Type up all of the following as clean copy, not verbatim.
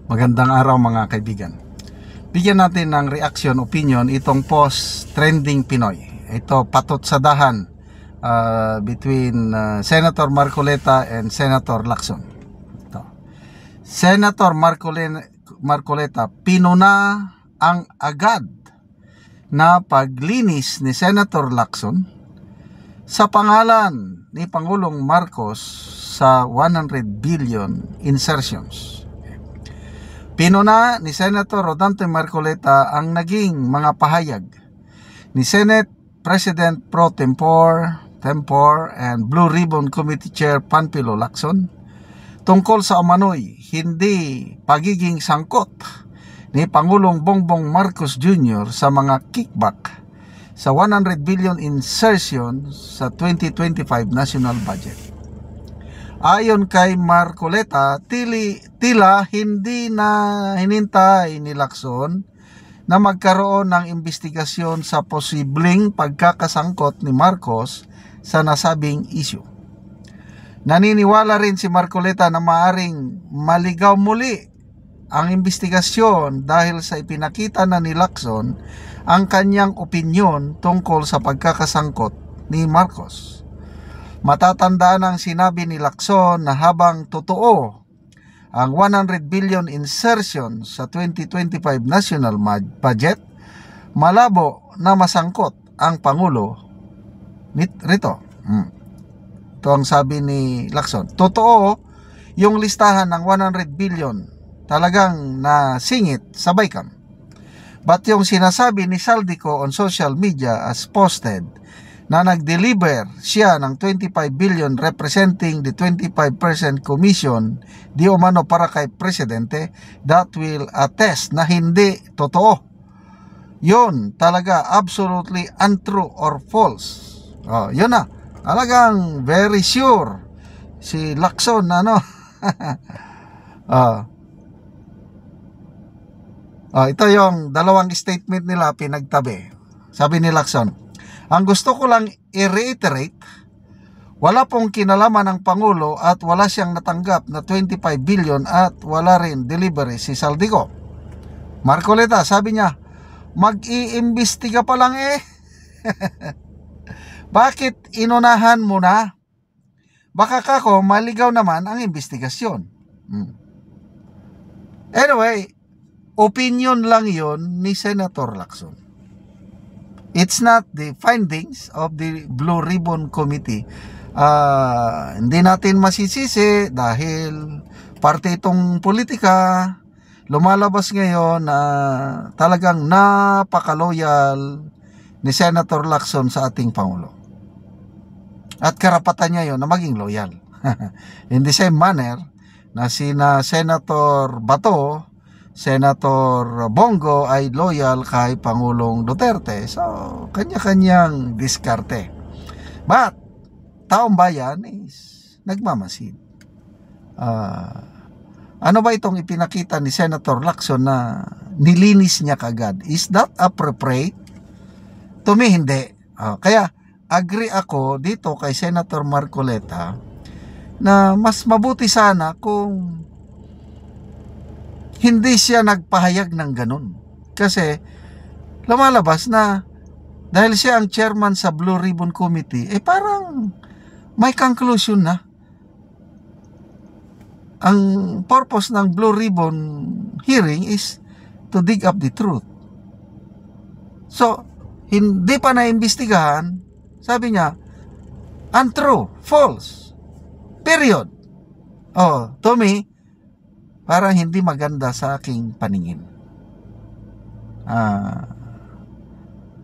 Magandang araw mga kaibigan. Bigyan natin ng reaction, opinion itong post trending Pinoy. Ito patot sa dahan between Senator Marcoleta and Senator Lacson. Ito. Senator Marcoleta, pinuna ang agad na paglinis ni Senator Lacson sa pangalan ni Pangulong Marcos sa 100 billion insertions. Pinuna ni Senator Rodante Marcoleta ang naging mga pahayag ni Senate President Pro Tempore and Blue Ribbon Committee Chair Panfilo Lacson tungkol sa umano'y hindi pagiging sangkot ni Pangulong Bongbong Marcos Jr. sa mga kickback sa 100 billion insertion sa 2025 national budget. Ayon kay Marcoleta, tila hindi na hinintay ni Lacson na magkaroon ng investigasyon sa posibleng pagkakasangkot ni Marcos sa nasabing issue. Naniniwala rin si Marcoleta na maaring maligaw muli ang investigasyon dahil sa ipinakita na ni Lacson ang kanyang opinyon tungkol sa pagkakasangkot ni Marcos. Matatandaan ang sinabi ni Lacson na habang totoo ang 100 billion insertion sa 2025 national budget, malabo na masangkot ang Pangulo rito. Ito ang sabi ni Lacson. Totoo yung listahan ng 100 billion talagang nasingit sa BICAM. But yung sinasabi ni Saldico on social media as posted na nag-deliver siya ng 25 billion representing the 25% commission di umano para kay Presidente, that will attest na hindi totoo. Yun talaga absolutely untrue or false. Yun na. Talagang very sure si Lacson ito yung dalawang statement nila pinagtabi. Sabi ni Lacson, ang gusto ko lang i-reiterate, wala pong kinalaman ng Pangulo at wala siyang natanggap na 25 billion at wala rin delivery si Saldico. Marcoleta, sabi niya, mag-iimbestiga pa lang Bakit inunahan mo na? Baka kako maligaw naman ang investigasyon. Anyway, opinion lang yon ni Senator Lacson. It's not the findings of the Blue Ribbon Committee. Hindi natin masisisi dahil parte itong politika. Lumalabas ngayon na talagang napaka-loyal ni Senator Lacson sa ating Pangulo. At karapatan niya yon na maging loyal. In the same manner na sina Senator Bato, Senator Bongo ay loyal kay Pangulong Duterte. So, kanya-kanyang diskarte. But, taong bayan is nagmamasid. Ano ba itong ipinakita ni Senator Lacson na nilinis niya kagad? Is that appropriate? To me, hindi. Kaya, agree ako dito kay Senator Marcoleta na mas mabuti sana kung hindi siya nagpahayag ng ganun. Kasi lumalabas na dahil siya ang chairman sa Blue Ribbon Committee, parang may conclusion na. Ang purpose ng Blue Ribbon hearing is to dig up the truth. So, hindi pa naimbestigahan, sabi niya, untrue, false, period. To me, parang hindi maganda sa aking paningin.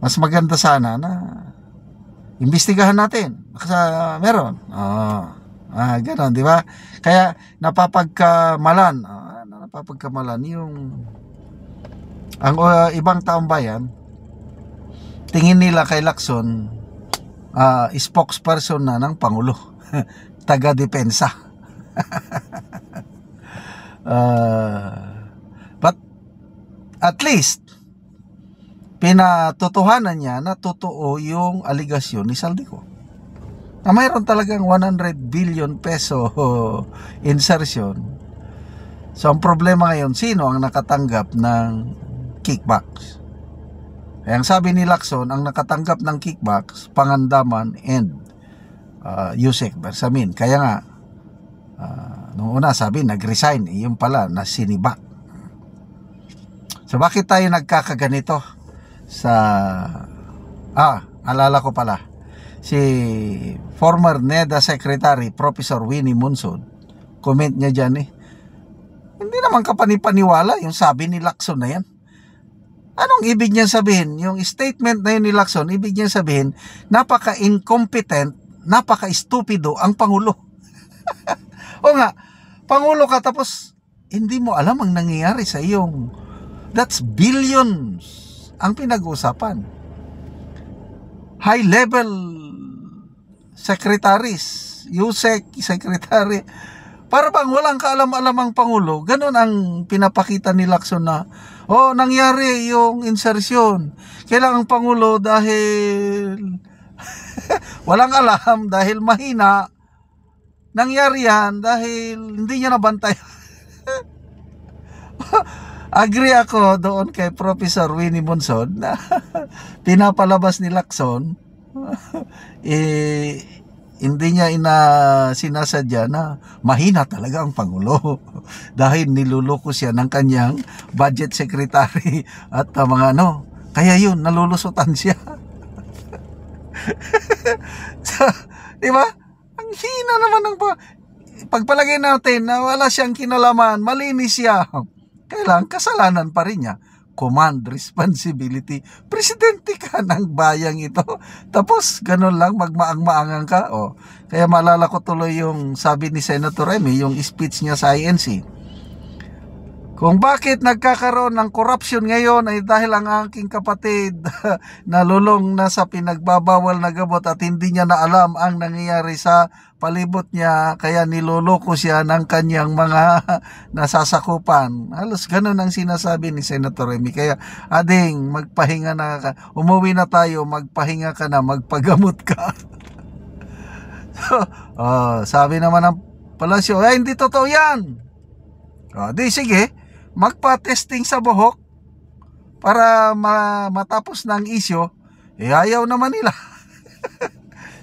Mas maganda sana na imbestigahan natin. Kasi meron. Ganon, di ba? Kaya napapagkamalan yung ang ibang taong bayan, tingin nila kay Lacson spokesperson na ng Pangulo. Taga-depensa. But at least pinatotohanan niya na totoo yung aligasyon ni Saldico. na mayroon talagang 100 billion peso insertion So ang problema ngayon, sino ang nakatanggap ng kickbacks? Kaya ang sabi ni Lacson, ang nakatanggap ng kickbacks, Pangandaman and Yusek Bersamin. Kaya nga, nung una sabi, nag-resign. Yung pala, nasinibak. So bakit tayo nagkakaganito? Alala ko pala. Si former NEDA Secretary, Professor Winnie Monsod, comment niya dyan hindi naman kapanipaniwala yung sabi ni Lacson na yan. Anong ibig niya sabihin? Yung statement na yun ni Lacson, ibig niya sabihin, napaka-incompetent, napaka-stupido ang Pangulo. O nga, Pangulo ka tapos hindi mo alam ang nangyayari sa iyong, that's billions ang pinag-uusapan. High-level secretaries, USEC, secretary, para bang walang kaalam-alam ang Pangulo. Ganon ang pinapakita ni Lacson na, nangyari yung insertion. Kailangan ang Pangulo dahil walang alam, dahil mahina. Nangyari yan dahil hindi niya nabantay. Agree ako doon kay Professor Winnie Monsod na pinapalabas ni Lacson hindi niya sinasadya na mahina talaga ang Pangulo dahil niluloko siya ng kanyang budget secretary at mga kaya yun, nalulusutan siya. So, di ba? Ang hina naman ng pagpalagay natin na wala siyang kinalaman, malinis siya. Kailangan kasalanan pa rin niya. Command responsibility. Presidente ka ng bayang ito. Tapos, ganun lang, magmaang-maangan ka. Kaya maalala ko tuloy yung sabi ni Senator Remy, yung speech niya sa INC. Kung bakit nagkakaroon ng corruption ngayon ay dahil ang aking kapatid nalulong na sa pinagbabawal na gamot at hindi niya na alam ang nangyayari sa palibot niya, kaya niloloko siya ng kanyang mga nasasakupan. Halos ganun ang sinasabi ni Senator Remy. Kaya ading, magpahinga na ka. Umuwi na tayo, magpahinga ka na, magpagamot ka. Sabi naman ng palasyo, hindi totoo yan. Di sige, magpa-testing sa buhok para matapos ng isyo, ayaw naman nila.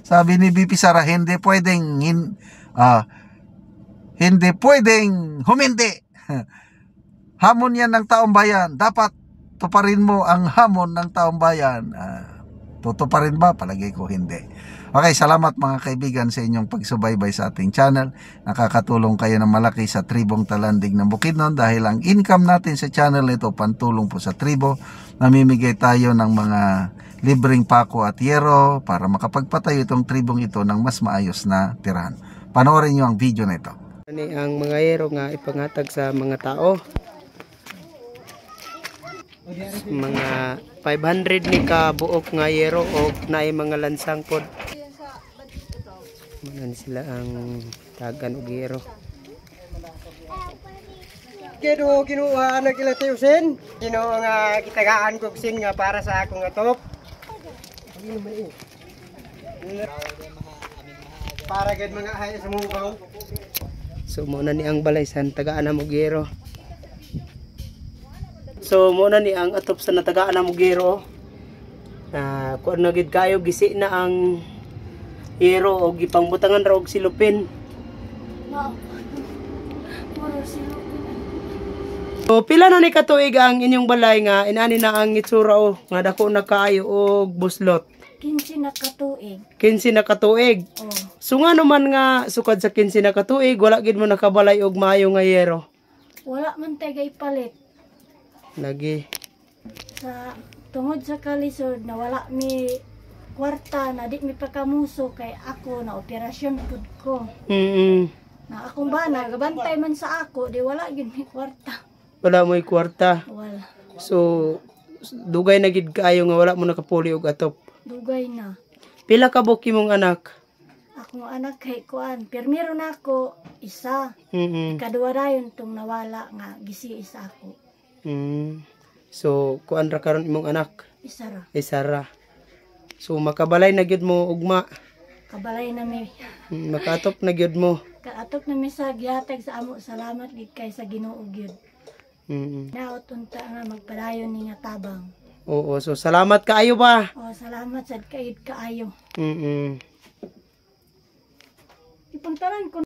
Sabi ni BP Sara, hindi pwedeng humindi. Hamon yan ng taong bayan. Dapat tuparin mo ang hamon ng taong bayan. Tutuparin ba? Palagay ko hindi. Okay, salamat mga kaibigan sa inyong pagsubaybay sa ating channel. Nakakatulong kayo ng malaki sa tribong Talandig ng Bukidnon dahil ang income natin sa channel ito pantulong po sa tribo. Namimigay tayo ng mga libreng pako at yero para makapagpatayo itong tribong ito ng mas maayos na tirahan. Panoorin nyo ang video na ito. Ang mga yero nga ipangatag sa mga tao. Mga 500 ni ka buok nga yero o naay mga lansang pod. Manan sila ang tagan og yero. Kino kinuha na kila Teusen. Kino nga kitagaan kog sin nga para sa akong atop. Para gid mga hay sa mubaw. So muna ni ang balaysan tagaan na mugero. So muna ni ang atop sa natagaan na mugero. Kuan na gid kayo gisi na ang yero og gipangbutangan ra og silupin. So pila na ni katuig ang inyong balay nga inani na ang itsura nga dako na kaayo og buslot. 15 na katuig. 15 na katuig. Oh. So nga naman nga sukad sa 15 na katuig wala gid mo nakabalay og maayo nga yero. Wala man tay ipalit. Lagi. Sa tungod sa kalisod na wala mi kwarta na di mi pakamuso kay ako na operasyon pud ko. Na akong bana gabantay man sa ako di wala gid mi kwarta. Wala mo'y kwarta. Wala. So dugay na gid kaayo nga wala mo nakapuli og atop. Dugay na. Pila ka buki mong anak? Akong anak kay kuan, permiro na ako isa. Kadua dayon tong nawala nga gisi isa ako. So kuan ra karon imong anak? Isa ra. Isa ra. So makabalay na gyud mo ugma. Kabalay na mi. Makatop na gyud mo. atok na misa gihatag sa amo, salamat gid kay sa Ginoo gyud. Naot unta nga magpadayon ni nga tabang. Oo, so salamat kaayo ba? Oh, salamat sad kayod kaayo. Mm. Ipangtanan ko